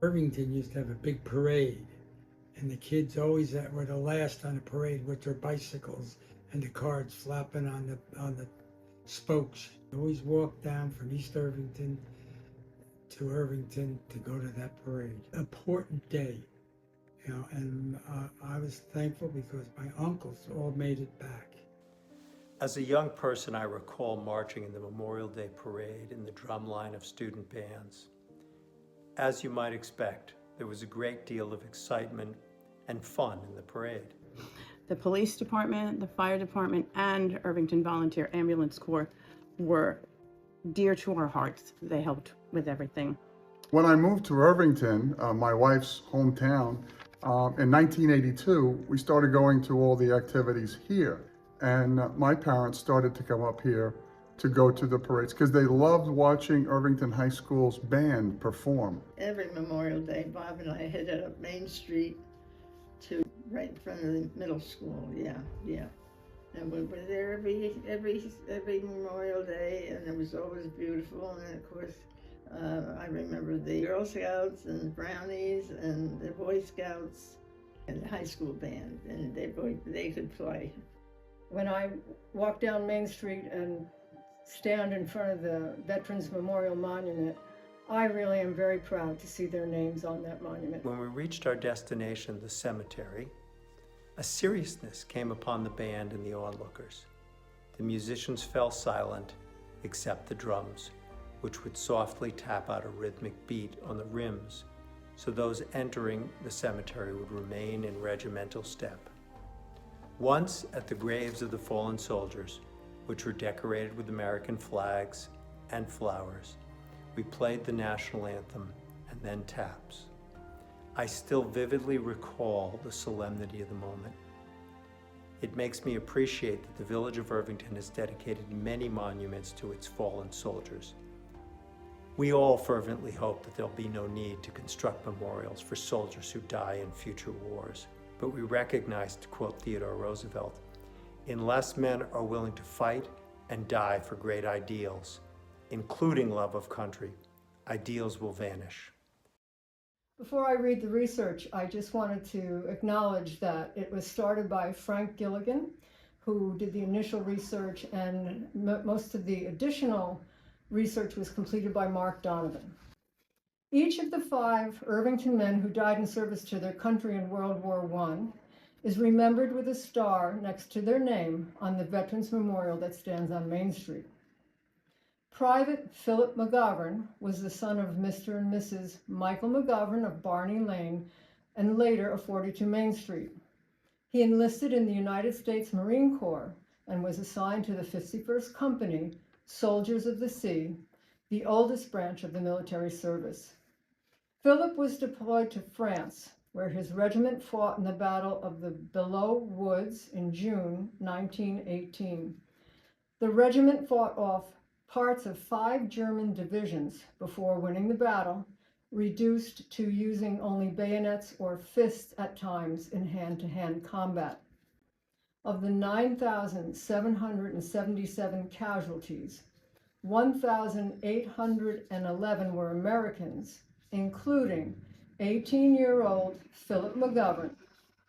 Irvington used to have a big parade, and the kids always that were the last on the parade with their bicycles and the cards flapping on the spokes. Always walked down from East Irvington to Irvington to go to that parade. Important day, and I was thankful because my uncles all made it back. As a young person, I recall marching in the Memorial Day Parade in the drumline of student bands. As you might expect, there was a great deal of excitement and fun in the parade. The police department, the fire department, and Irvington Volunteer Ambulance Corps were dear to our hearts. They helped with everything. When I moved to Irvington, my wife's hometown, in 1982, we started going to all the activities here. And my parents started to come up here to go to the parades because they loved watching Irvington High School's band perform. Every Memorial Day, Bob and I headed up Main Street to right in front of the middle school. Yeah. And we were there every Memorial Day, and it was always beautiful. And of course, I remember the Girl Scouts and the Brownies and the Boy Scouts and the high school band, and they could play. When I walk down Main Street and stand in front of the Veterans Memorial Monument, I really am very proud to see their names on that monument. When we reached our destination, the cemetery, a seriousness came upon the band and the onlookers. The musicians fell silent, except the drums, which would softly tap out a rhythmic beat on the rims, so those entering the cemetery would remain in regimental step. Once at the graves of the fallen soldiers, which were decorated with American flags and flowers, we played the national anthem and then taps. I still vividly recall the solemnity of the moment. It makes me appreciate that the village of Irvington has dedicated many monuments to its fallen soldiers. We all fervently hope that there'll be no need to construct memorials for soldiers who die in future wars. But we recognize, to quote Theodore Roosevelt, unless men are willing to fight and die for great ideals, including love of country, ideals will vanish. Before I read the research, I just wanted to acknowledge that it was started by Frank Gilligan, who did the initial research, and most of the additional research was completed by Mark Donovan. Each of the 5 Irvington men who died in service to their country in World War I is remembered with a star next to their name on the Veterans Memorial that stands on Main Street. Private Philip McGovern was the son of Mr. and Mrs. Michael McGovern of Barney Lane and later of 42 Main Street. He enlisted in the United States Marine Corps and was assigned to the 51st Company, Soldiers of the Sea, the oldest branch of the military service. Philip was deployed to France, where his regiment fought in the Battle of the Belleau Woods in June 1918. The regiment fought off parts of 5 German divisions before winning the battle, reduced to using only bayonets or fists at times in hand-to-hand combat. Of the 9,777 casualties, 1,811 were Americans, including 18-year-old Philip McGovern,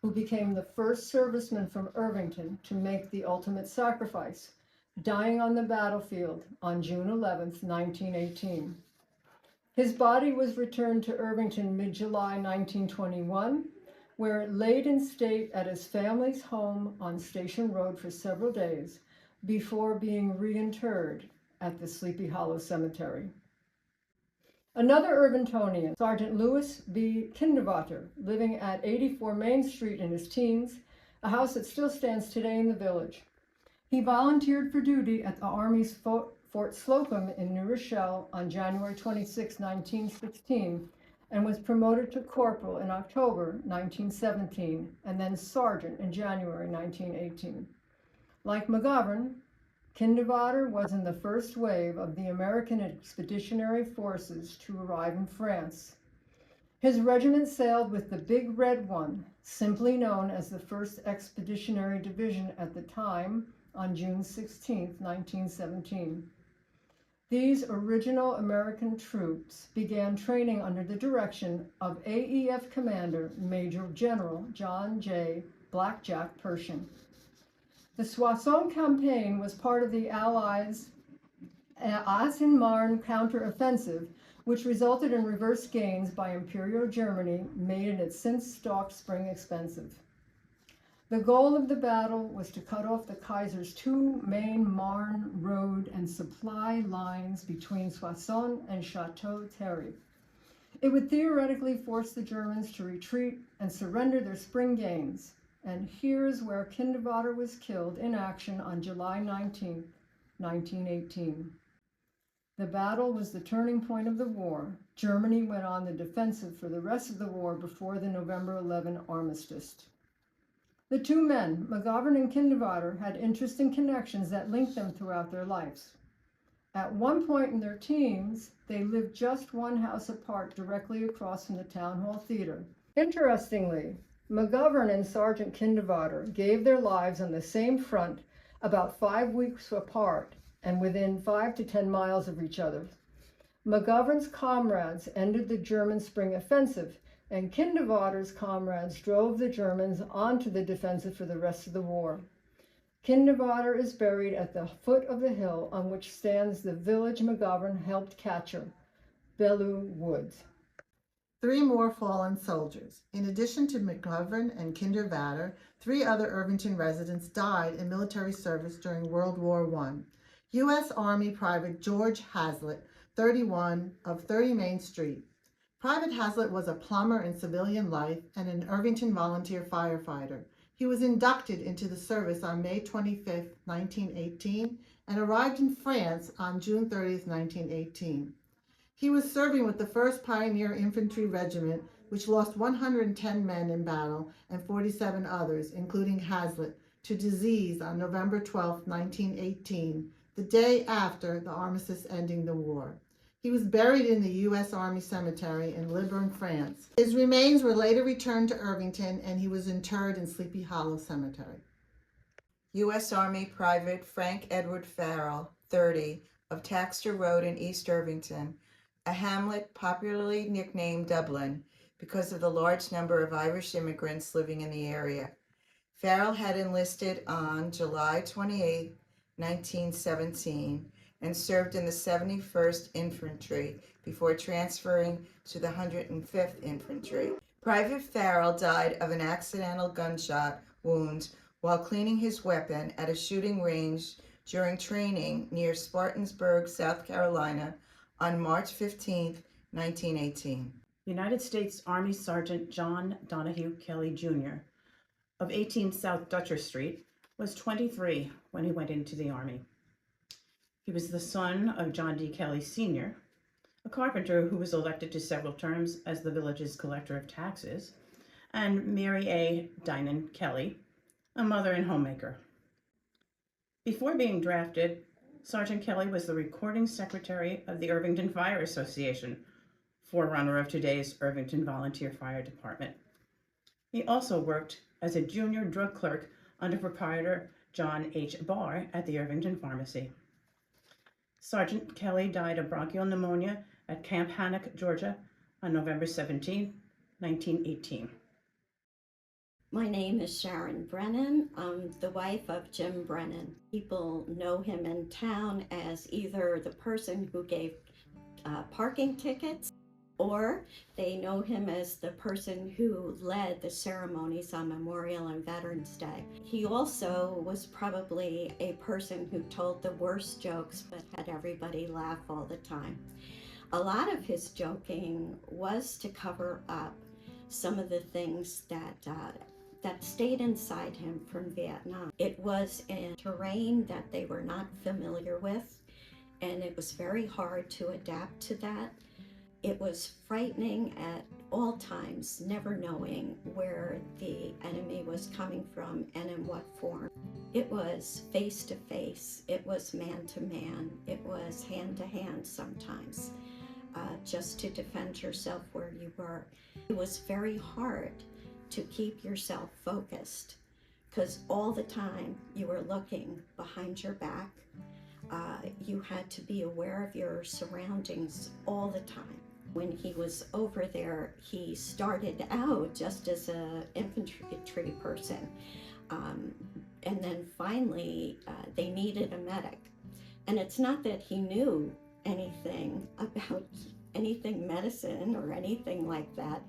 who became the first serviceman from Irvington to make the ultimate sacrifice, dying on the battlefield on June 11, 1918. His body was returned to Irvington mid-July 1921, where it laid in state at his family's home on Station Road for several days before being reinterred at the Sleepy Hollow Cemetery. Another Irvingtonian, Sergeant Louis B. Kinderwater, living at 84 Main Street in his teens, a house that still stands today in the village. He volunteered for duty at the Army's Fort Slocum in New Rochelle on January 26, 1916, and was promoted to corporal in October 1917, and then sergeant in January 1918. Like McGovern, Kinderwater was in the first wave of the American Expeditionary Forces to arrive in France. His regiment sailed with the Big Red One, simply known as the 1st Expeditionary Division at the time, on June 16, 1917. These original American troops began training under the direction of AEF Commander Major General John J. Blackjack Pershing. The Soissons campaign was part of the Allies' Asin-Marne counteroffensive, which resulted in reverse gains by Imperial Germany made in its since-stalked spring offensive. The goal of the battle was to cut off the Kaiser's two main Marne road and supply lines between Soissons and Chateau Thierry. It would theoretically force the Germans to retreat and surrender their spring gains. And here's where Kinderwater was killed in action on July 19, 1918. The battle was the turning point of the war. Germany went on the defensive for the rest of the war before the November 11 armistice. The two men, McGovern and Kinderwater, had interesting connections that linked them throughout their lives. At one point in their teens, they lived just one house apart directly across from the Town Hall Theater. Interestingly, McGovern and Sergeant Kinderwater gave their lives on the same front about 5 weeks apart and within 5 to 10 miles of each other. McGovern's comrades ended the German spring offensive, and Kinderwater's comrades drove the Germans onto the defensive for the rest of the war. Kinderwater is buried at the foot of the hill on which stands the village McGovern helped capture, Belleau Woods. 3 more fallen soldiers. In addition to McGovern and Kinderwater, 3 other Irvington residents died in military service during World War I. U.S. Army Private George Hazlitt, 31, of 30 Main Street. Private Hazlitt was a plumber in civilian life and an Irvington volunteer firefighter. He was inducted into the service on May 25, 1918, and arrived in France on June 30, 1918. He was serving with the 1st Pioneer Infantry Regiment, which lost 110 men in battle and 47 others, including Hazlitt, to disease on November 12, 1918, the day after the armistice ending the war. He was buried in the U.S. Army Cemetery in Libourne, France. His remains were later returned to Irvington, and he was interred in Sleepy Hollow Cemetery. U.S. Army Private Frank Edward Farrell, 30, of Taxter Road in East Irvington, a hamlet popularly nicknamed Dublin because of the large number of Irish immigrants living in the area. Farrell had enlisted on July 28, 1917, and served in the 71st Infantry before transferring to the 105th Infantry. Private Farrell died of an accidental gunshot wound while cleaning his weapon at a shooting range during training near Spartansburg, South Carolina, on March 15, 1918. United States Army Sergeant John Donahue Kelly Jr. of 18 South Dutcher Street was 23 when he went into the Army. He was the son of John D. Kelly Sr., a carpenter who was elected to several terms as the village's collector of taxes, and Mary A. Dinan Kelly, a mother and homemaker. Before being drafted, Sergeant Kelly was the recording secretary of the Irvington Fire Association, forerunner of today's Irvington Volunteer Fire Department. He also worked as a junior drug clerk under proprietor John H. Barr at the Irvington Pharmacy. Sergeant Kelly died of bronchial pneumonia at Camp Hannock, Georgia, on November 17, 1918. My name is Sharon Brennan. I'm the wife of Jim Brennan. People know him in town as either the person who gave parking tickets, or they know him as the person who led the ceremonies on Memorial and Veterans Day. He also was probably a person who told the worst jokes but had everybody laugh all the time. A lot of his joking was to cover up some of the things that stayed inside him from Vietnam. It was a terrain that they were not familiar with, and it was very hard to adapt to that. It was frightening at all times, never knowing where the enemy was coming from and in what form. It was face to face, it was man to man, it was hand to hand sometimes, just to defend yourself where you were. It was very hard to keep yourself focused, because all the time you were looking behind your back. you had to be aware of your surroundings all the time. When he was over there, he started out just as an infantry person. And then finally, they needed a medic. And it's not that he knew anything about anything medicine or anything like that,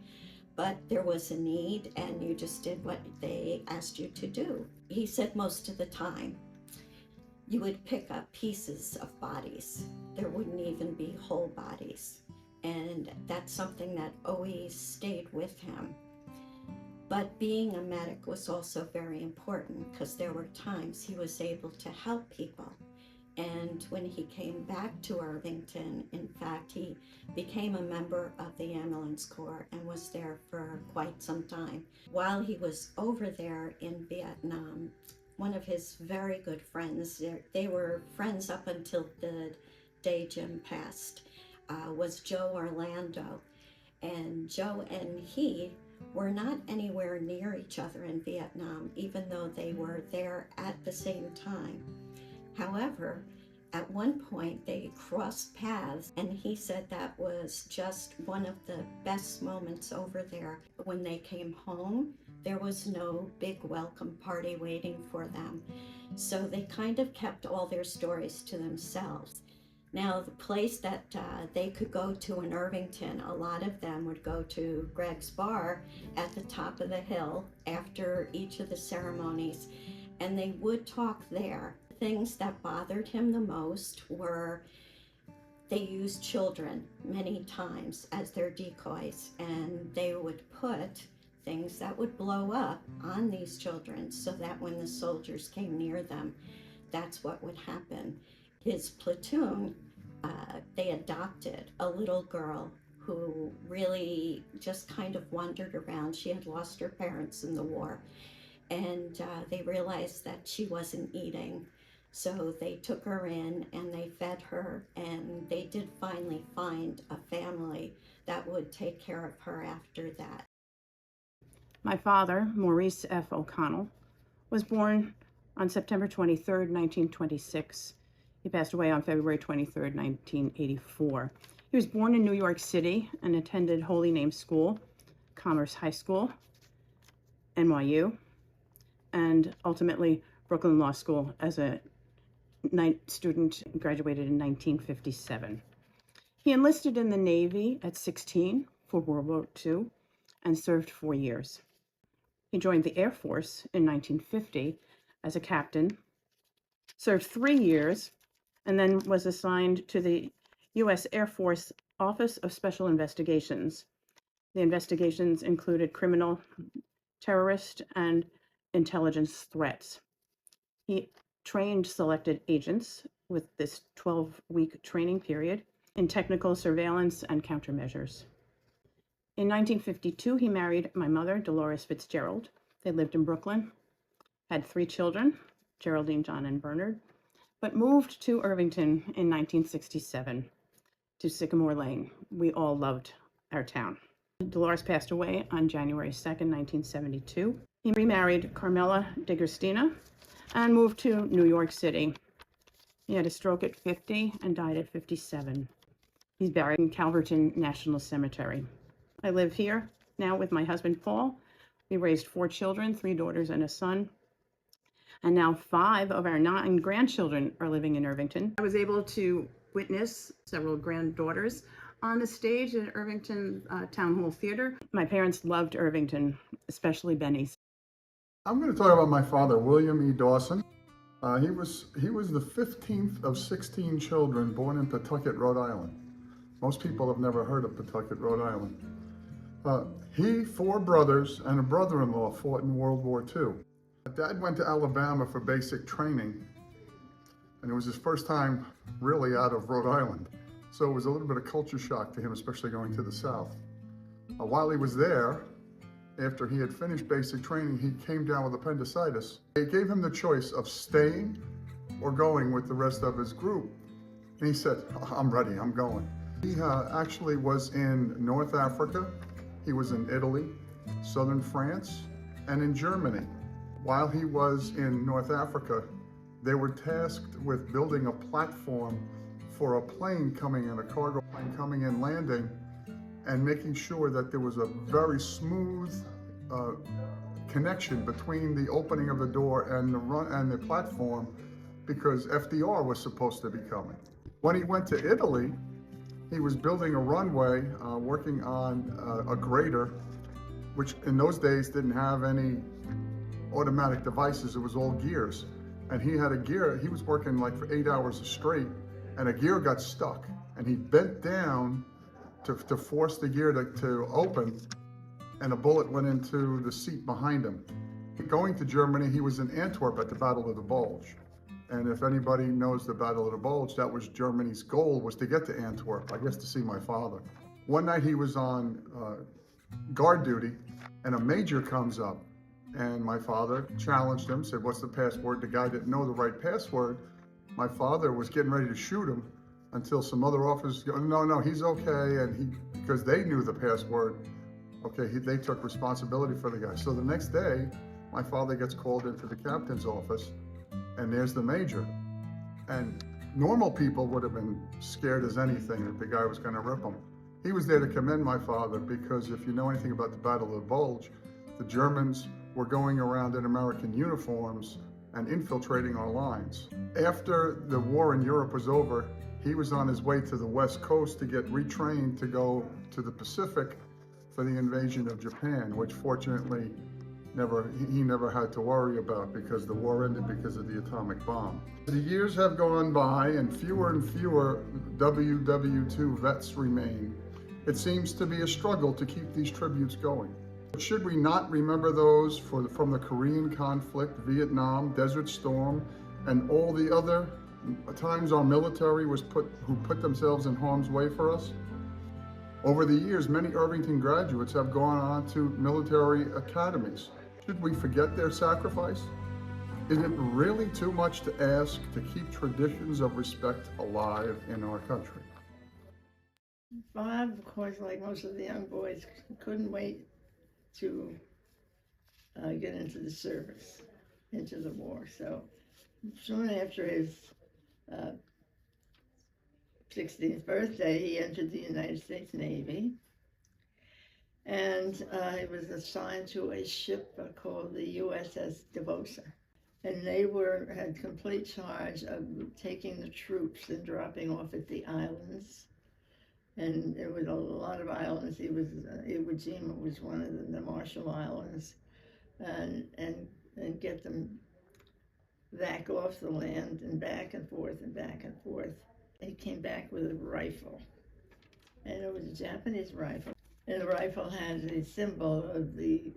but there was a need and you just did what they asked you to do. He said most of the time, you would pick up pieces of bodies. There wouldn't even be whole bodies. And that's something that always stayed with him. But being a medic was also very important because there were times he was able to help people. And when he came back to Irvington, in fact, he became a member of the ambulance corps and was there for quite some time. While he was over there in Vietnam, one of his very good friends, they were friends up until the day Jim passed, was Joe Orlando. And Joe and he were not anywhere near each other in Vietnam, even though they were there at the same time. However, at one point they crossed paths, and he said that was just one of the best moments over there. When they came home, there was no big welcome party waiting for them. So they kind of kept all their stories to themselves. Now, the place that they could go to in Irvington, a lot of them would go to Greg's Bar at the top of the hill after each of the ceremonies, and they would talk there. Things that bothered him the most were they used children many times as their decoys, and they would put things that would blow up on these children so that when the soldiers came near them, that's what would happen. His platoon, they adopted a little girl who really just kind of wandered around. She had lost her parents in the war, and they realized that she wasn't eating. So they took her in and they fed her, and they did finally find a family that would take care of her after that. My father, Maurice F. O'Connell, was born on September 23rd, 1926. He passed away on February 23rd, 1984. He was born in New York City and attended Holy Name School, Commerce High School, NYU, and ultimately Brooklyn Law School as a night student, graduated in 1957. He enlisted in the Navy at 16 for World War II and served 4 years. He joined the Air Force in 1950 as a captain, served 3 years, and then was assigned to the U.S. Air Force Office of Special Investigations. The investigations included criminal, terrorist, and intelligence threats. He trained selected agents with this 12-week training period in technical surveillance and countermeasures. In 1952, he married my mother, Dolores Fitzgerald. They lived in Brooklyn, had 3 children, Geraldine, John, and Bernard, but moved to Irvington in 1967 to Sycamore Lane. We all loved our town. Dolores passed away on January 2nd, 1972. He remarried Carmela DeGristina and moved to New York City. He had a stroke at 50 and died at 57. He's buried in Calverton National Cemetery. I live here now with my husband, Paul. We raised 4 children, 3 daughters and a son. And now 5 of our 9 grandchildren are living in Irvington. I was able to witness several granddaughters on the stage at Irvington Town Hall Theater. My parents loved Irvington, especially Benny's. I'm going to talk about my father, William E. Dawson. He was the 15th of 16 children born in Pawtucket, Rhode Island. Most people have never heard of Pawtucket, Rhode Island. He, 4 brothers, and a brother-in-law fought in World War II. Dad went to Alabama for basic training, and it was his first time really out of Rhode Island. So it was a little bit of culture shock to him, especially going to the South. While he was there, after he had finished basic training, he came down with appendicitis. They gave him the choice of staying or going with the rest of his group. And he said, I'm ready, I'm going. He actually was in North Africa, he was in Italy, southern France, and in Germany. While he was in North Africa, They were tasked with building a platform for a plane coming in, a cargo plane coming in, landing, and making sure that there was a very smooth connection between the opening of the door and the platform, because FDR was supposed to be coming. When he went to Italy, he was building a runway, working on a grader, which in those days didn't have any automatic devices. It was all gears. And he had a gear, he was working like for 8 hours straight, and a gear got stuck. And he bent down to force the gear to open, and a bullet went into the seat behind him. Going to Germany, he was in Antwerp at the Battle of the Bulge. And if anybody knows the Battle of the Bulge, that was Germany's goal, was to get to Antwerp, I guess to see my father. One night he was on guard duty, and a major comes up, and my father challenged him, said, "What's the password?" The guy didn't know the right password. My father was getting ready to shoot him until some other officers go, no, he's okay. And because they knew the password, okay, they took responsibility for the guy. So the next day, my father gets called into the captain's office, and there's the major. And normal people would have been scared as anything that the guy was going to rip him. He was there to commend my father, because if you know anything about the Battle of the Bulge, the Germans were going around in American uniforms and infiltrating our lines. After the war in Europe was over, he was on his way to the West Coast to get retrained to go to the Pacific for the invasion of Japan, which fortunately he never had to worry about, because the war ended because of the atomic bomb. The years have gone by and fewer WW2 vets remain. It seems to be a struggle to keep these tributes going. Should we not remember those from the Korean conflict, Vietnam, Desert Storm, and all the other times our military who put themselves in harm's way for us? Over the years, many Irvington graduates have gone on to military academies. Should we forget their sacrifice? Is it really too much to ask to keep traditions of respect alive in our country? Bob, of course, like most of the young boys, couldn't wait to get into the service, into the war. So soon after his 16th birthday, he entered the United States Navy, and he was assigned to a ship called the USS Devosa. And they had complete charge of taking the troops and dropping off at the islands. And there was a lot of islands. Iwo Jima was one of them, the Marshall Islands, and get them back off the land and back and forth and back and forth. He came back with a rifle, and it was a Japanese rifle. And the rifle had the symbol of the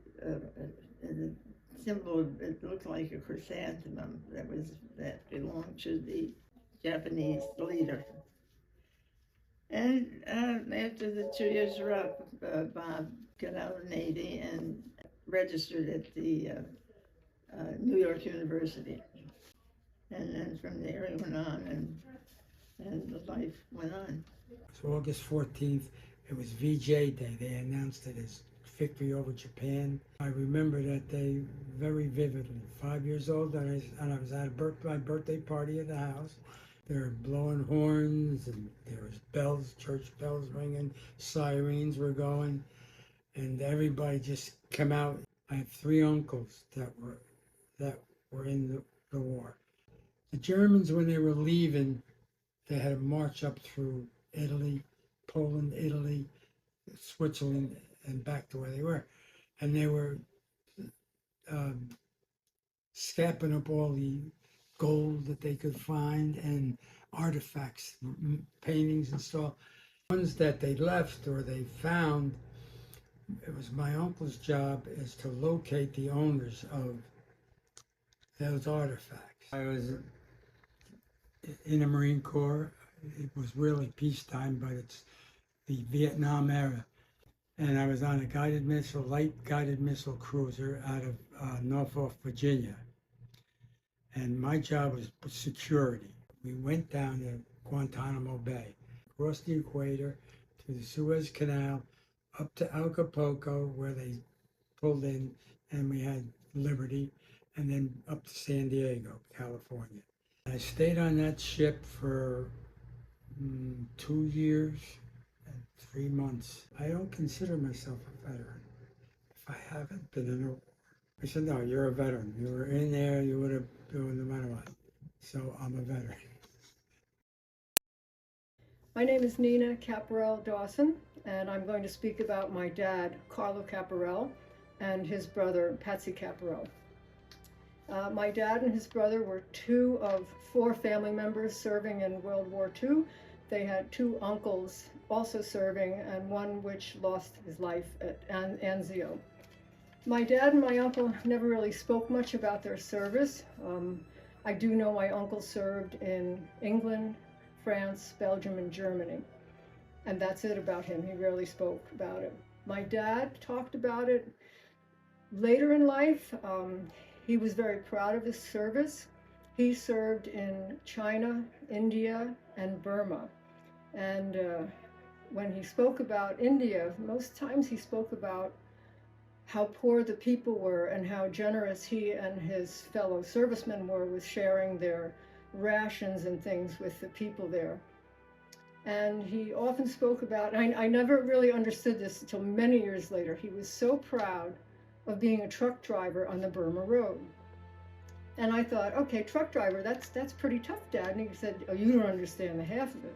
symbol. It looked like a chrysanthemum that belonged to the Japanese leader. And after the 2 years were up, Bob got out of the Navy and registered at the New York University. And then from there he went on, and the life went on. So August 14th, it was VJ Day. They announced it as victory over Japan. I remember that day very vividly. 5 years old, and I was at my birthday party at the house. They were blowing horns, and there was bells, church bells ringing, sirens were going, and everybody just came out. I have 3 uncles that were in the war. The Germans, when they were leaving, they had to march up through Italy, Poland, Italy, Switzerland, and back to where they were. And they were scapping up all the gold that they could find and artifacts, paintings and stuff. Ones that they left or they found, it was my uncle's job is to locate the owners of those artifacts. I was in the Marine Corps. It was really peacetime, but it's the Vietnam era. And I was on a light guided missile cruiser out of Norfolk, Virginia. And my job was security. We went down to Guantanamo Bay, across the equator, through the Suez Canal, up to Acapulco, where they pulled in, and we had Liberty, and then up to San Diego, California. I stayed on that ship for 2 years and 3 months. I don't consider myself a veteran if I haven't been in a war. I said, no, you're a veteran. You were in there, you would have done no matter what. So I'm a veteran. My name is Nina Caparel Dawson, and I'm going to speak about my dad, Carlo Caparel, and his brother, Patsy Caparel. My dad and his brother were 2 of 4 family members serving in World War II. They had 2 uncles also serving, and one which lost his life at Anzio. My dad and my uncle never really spoke much about their service. I do know my uncle served in England, France, Belgium, and Germany. And that's it about him. He rarely spoke about it. My dad talked about it later in life. He was very proud of his service. He served in China, India, and Burma. And when he spoke about India, most times he spoke about how poor the people were and how generous he and his fellow servicemen were with sharing their rations and things with the people there. And he often spoke about, I never really understood this until many years later, he was so proud of being a truck driver on the Burma Road. And I thought, okay, truck driver, that's pretty tough, Dad. And he said, oh, you don't understand the half of it.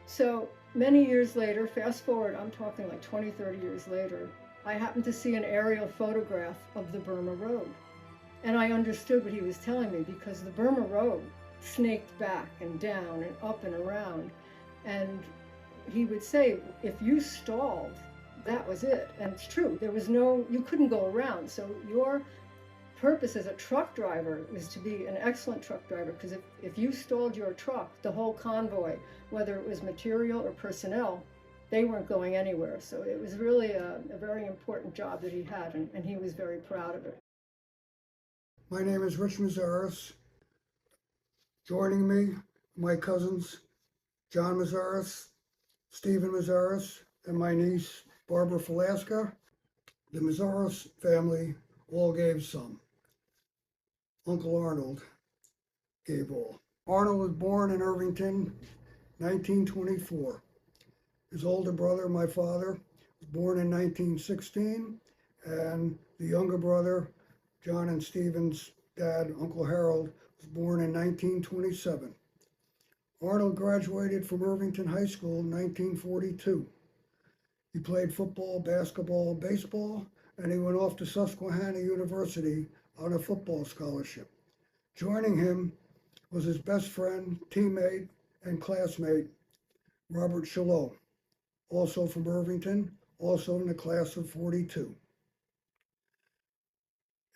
So many years later, fast forward, I'm talking like 20, 30 years later, I happened to see an aerial photograph of the Burma Road. And I understood what he was telling me, because the Burma Road snaked back and down and up and around. And he would say, if you stalled, that was it. And it's true, there was you couldn't go around. So your purpose as a truck driver is to be an excellent truck driver, because if you stalled your truck, the whole convoy, whether it was material or personnel, they weren't going anywhere. So it was really a very important job that he had, and he was very proud of it. My name is Rich Mazaris. Joining me, my cousins, John Mazaris, Stephen Mazaris, and my niece, Barbara Falaska. The Mazaris family all gave some. Uncle Arnold gave all. Arnold was born in Irvington, 1924. His older brother, my father, was born in 1916, and the younger brother, John and Stephen's dad, Uncle Harold, was born in 1927. Arnold graduated from Irvington High School in 1942. He played football, basketball, baseball, and he went off to Susquehanna University on a football scholarship. Joining him was his best friend, teammate, and classmate, Robert Shalot, also from Irvington, also in the class of 42.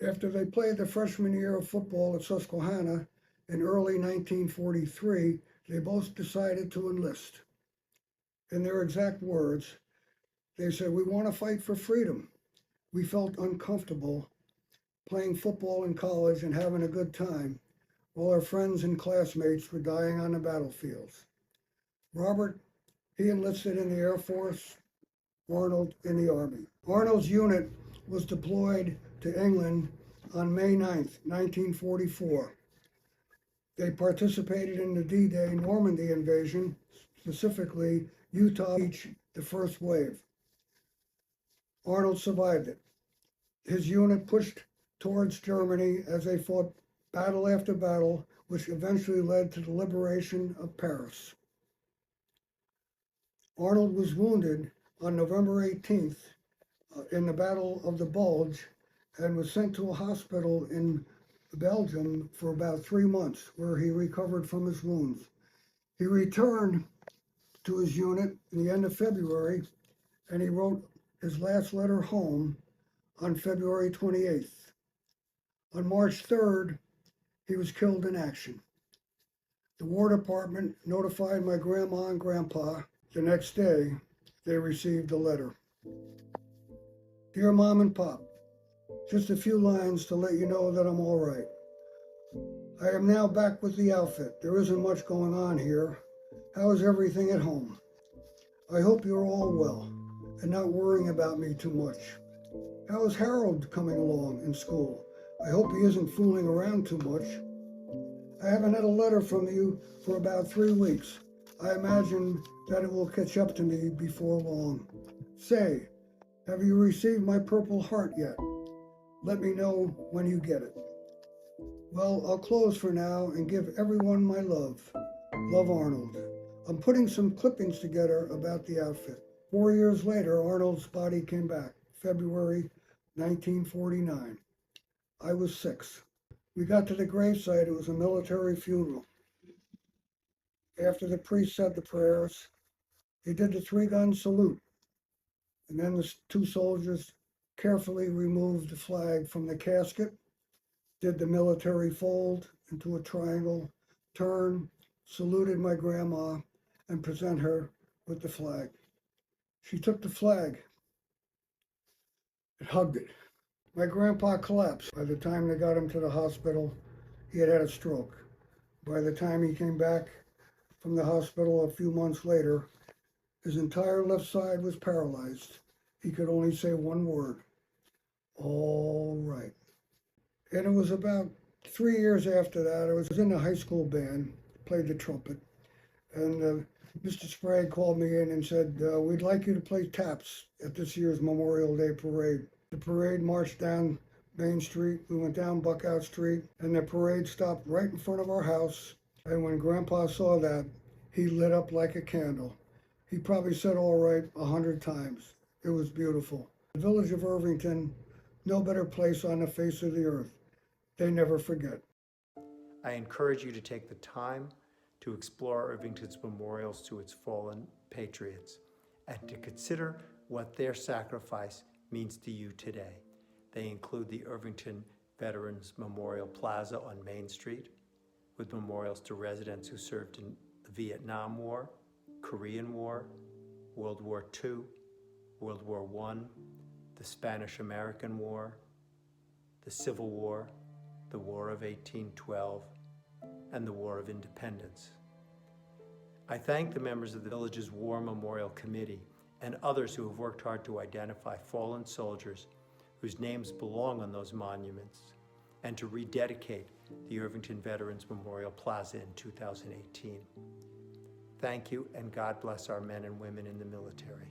After they played the freshman year of football at Susquehanna in early 1943, they both decided to enlist. In their exact words, they said, "We want to fight for freedom. We felt uncomfortable playing football in college and having a good time while our friends and classmates were dying on the battlefields." Robert, he enlisted in the Air Force, Arnold in the Army. Arnold's unit was deployed to England on May 9th, 1944. They participated in the D-Day Normandy invasion, specifically Utah Beach, the first wave. Arnold survived it. His unit pushed towards Germany as they fought battle after battle, which eventually led to the liberation of Paris. Arnold was wounded on November 18th in the Battle of the Bulge and was sent to a hospital in Belgium for about 3 months, where he recovered from his wounds. He returned to his unit in the end of February, and he wrote his last letter home on February 28th. On March 3rd, he was killed in action. The War Department notified my grandma and grandpa. The next day, they received a letter. "Dear Mom and Pop, just a few lines to let you know that I'm all right. I am now back with the outfit. There isn't much going on here. How is everything at home? I hope you're all well and not worrying about me too much. How is Harold coming along in school? I hope he isn't fooling around too much. I haven't had a letter from you for about 3 weeks. I imagine that it will catch up to me before long. Say, have you received my Purple Heart yet? Let me know when you get it. Well, I'll close for now and give everyone my love. Love, Arnold. I'm putting some clippings together about the outfit. 4 years later, Arnold's body came back, February 1949. I was 6. We got to the gravesite. It was a military funeral. After the priest said the prayers, he did the 3-gun salute. And then the 2 soldiers carefully removed the flag from the casket, did the military fold into a triangle, turn, saluted my grandma, and present her with the flag. She took the flag and hugged it. My grandpa collapsed. By the time they got him to the hospital, he had had a stroke. By the time he came back from the hospital a few months later, his entire left side was paralyzed. He could only say one word, all right. And it was about 3 years after that, I was in the high school band, played the trumpet, and Mr. Sprague called me in and said, we'd like you to play taps at this year's Memorial Day Parade. The parade marched down Main Street, we went down Buckout Street, and the parade stopped right in front of our house. And when Grandpa saw that, he lit up like a candle. He probably said all right 100 times. It was beautiful. The village of Irvington, no better place on the face of the earth. They never forget. I encourage you to take the time to explore Irvington's memorials to its fallen patriots and to consider what their sacrifice means to you today. They include the Irvington Veterans Memorial Plaza on Main Street, with memorials to residents who served in the Vietnam War, Korean War, World War II, World War I, the Spanish-American War, the Civil War, the War of 1812, and the War of Independence. I thank the members of the village's War Memorial Committee and others who have worked hard to identify fallen soldiers whose names belong on those monuments and to rededicate the Irvington Veterans Memorial Plaza in 2018. Thank you, and God bless our men and women in the military.